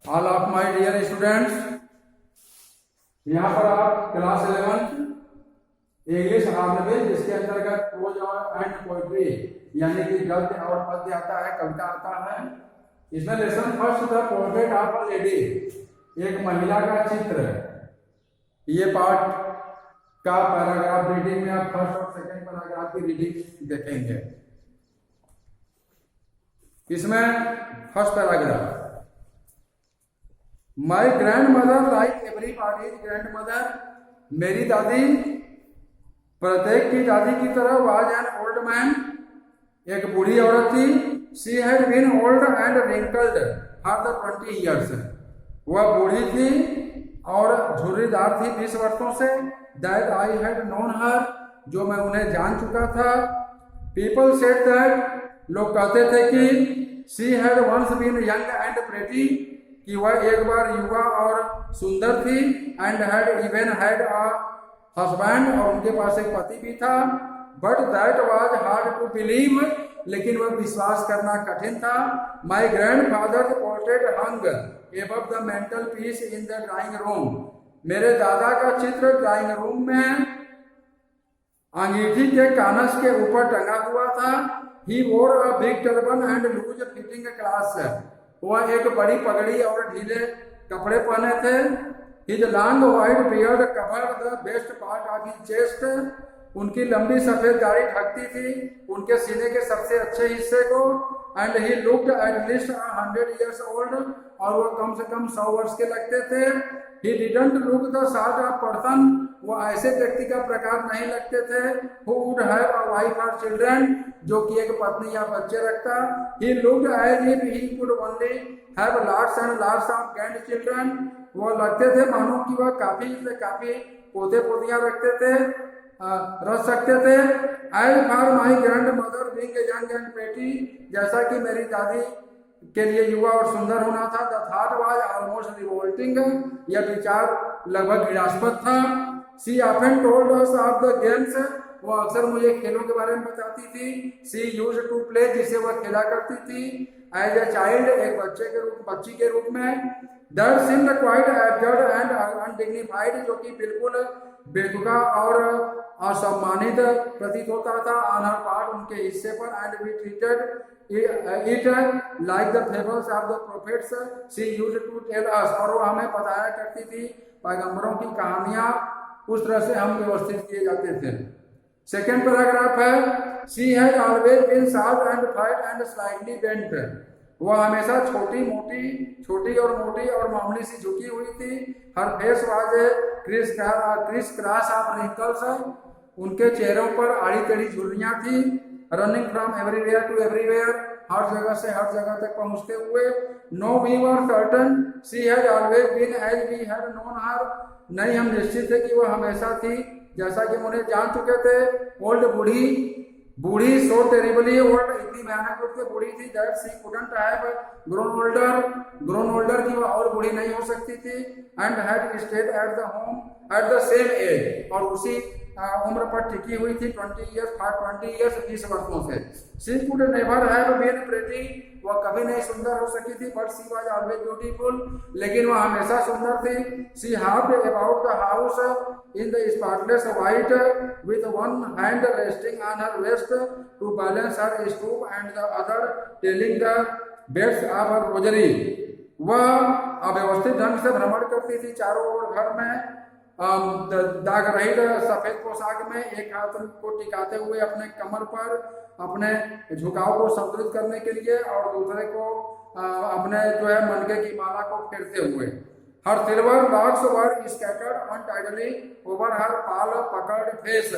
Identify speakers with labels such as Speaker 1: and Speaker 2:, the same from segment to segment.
Speaker 1: All of my dear students, यहाँ पर आप क्लास 11 इंग्लिश ऑर्नमेंट जिसके अंतर्गत प्रोज और एंड पोएट्री यानी कि गद्य और पद्य आता है, कविता आता है। इसमें लेसन फर्स्ट था पोर्ट्रेट ऑफ अ लेडी, एक महिला का चित्र। ये पार्ट का पैराग्राफ रीडिंग में आप फर्स्ट और सेकंड पैराग्राफ की रीडिंग देखेंगे। इसमें first paragraph, my grand mother like everybody's grand mother, मेरी दादी प्रत्येक की दादी की तरह वाज एन ओल्ड मैन, एक बूढ़ी औरत थी। She had been old and wrinkled for the 20 years, वह बूढ़ी थी और झुर्रीदार थी 20 वर्षों से। दैट आई हैड नोन हर, जो मैं उन्हें जान चुका था। पीपल सेड दैट, लोग कहते थे कि she had once been young and pretty, कि वह एक बार युवा और सुंदर थी। And had even had a husband, और उनके पास एक पति भी था। But that was hard to believe, लेकिन वह विश्वास करना कठिन था। My grandfather portrait hung above the mantelpiece in the drawing room, मेरे दादा का चित्र ड्राइंग रूम में अंगीठी के कानस के ऊपर टंगा हुआ था। He wore a big turban and loose fitting clothes, वह एक बड़ी पगड़ी और ढीले कपड़े पहने थे। His long white beard covered the best part of his chest, उनकी लंबी सफेद दाढ़ी ढकती थी उनके सीने के सबसे अच्छे हिस्से को। And he looked at least 100 years old, और वह कम से कम 100 वर्ष के लगते थे। He didn't look the sort of person, वो ऐसे व्यक्ति का प्रकार नहीं लगते थे who would have a wife और चिल्ड्रन, जो कि एक पत्नी या बच्चे रखता। He looked as if he could only have lots and lots of grandchildren, वो लगते थे मानो कि वह काफी से काफी पोते पोतियां रख सकते थे। As for my grandmother being young and pretty, जैसा कि मेरी दादी के लिए युवा और सुंदर होना था। The thought was almost revolting, यह विचार लगभग घृणास्पद था। She often told us of the games, वो अक्सर मुझे खेलों के बारे में बताती थी। शी यूज्ड टू प्ले, जिसे वह खेला करती थी। एज ए चाइल्ड, एक बच्ची के रूप में। That seemed quite absurd and undignified, जो कि बिल्कुल बेतुका और असम्मानित प्रतीत होता था। ऑन हर पार्ट, उनके हिस्से पर। And we treated it like the fables of the prophets she used to tell us, और वो हमें बताया करती थी पैगंबरों की कहानियां, उस तरह से हम व्यवस्थित किए जाते थे। सेकेंड पैराग्राफ है, she had always been short and fat and slightly bent, वह हमेशा छोटी और मोटी और मामूली सी झुकी हुई थी। हर face was criss cross of wrinkles, उनके चेहरों पर आड़ी टेढ़ी झुर्रियां थी। Running from everywhere to everywhere, हर जगह से हर जगह तक पहुंचते हुए। No we were certain she had always been as we had known her, नहीं हम निश्चित थे कि वह हमेशा थी जैसा कि हम उन्हें जान चुके थे। ओल्ड बूढ़ी सो टेरिबली ओल्ड, इतनी भयानक रूप से बूढ़ी थी। That she couldn't have grown older, की वह और बूढ़ी नहीं हो सकती थी। And had stayed at the home at the same age, और उसी उम्र पर टिकी हुई थी 20 years 20 वर्षों से। She could never have been pretty, वह कभी नहीं सुंदर हो सकी थी। But she was always beautiful, लेकिन वह हमेशा सुंदर थी। She hopped about the house in the spotless white with one hand resting on her waist to balance her stoop and the other telling the beads of her rosary, वह अव्यवस्थित ढंग से भ्रमण करती थी चारों ओर घर में। दाग रहित सफेद पोशाक में, एक हाथ को टिकाते हुए अपने कमर पर अपने झुकाव को संतुलित करने के लिए, और दूसरे को अपने जो है मनके की माला को फेरते हुए। हर सिल्वर लॉक्स वर स्कैटर्ड अनटाइडली ओवर हर पाल पकड़ फेस,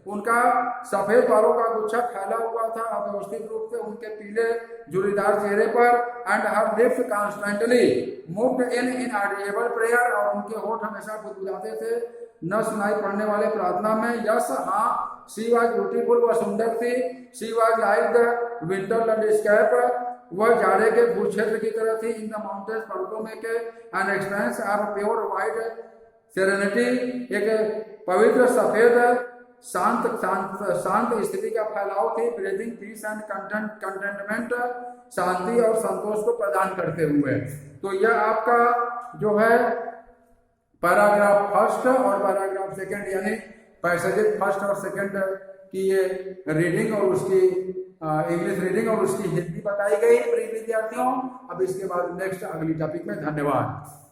Speaker 1: उनका सफेद बालों का गुच्छा फैला हुआ था अव्यवस्थित रूप से उनके पीले झुर्रीदार चेहरे पर। And her lips constantly moved in inaudible prayer, और उनके होठ हमेशा गुदगुदाते थे न सुनाई पड़ने वाले प्रार्थना में। यस, हाँ, शी वाज ब्यूटीफुल, वह सुंदर थी। She was like the winter landscape, वह जाड़े के भूक्षेत्र की तरह थी। इन द माउंटेन्स, पर्वतों में के an expense of pure white serenity, एक पवित्र सफेद शांत स्थिति का फैलाव थी। ब्रीदिंग पीस एंड कंटेंटमेंट, शांति और संतोष को प्रदान करते हुए। तो यह आपका जो है पैराग्राफ फर्स्ट और पैराग्राफ सेकंड यानी पैसेजेस फर्स्ट और सेकंड की ये रीडिंग और उसकी इंग्लिश रीडिंग और उसकी हिंदी बताई गई प्रिय विद्यार्थियों। अब इसके बाद नेक्स्ट अगली टॉपिक में। धन्यवाद।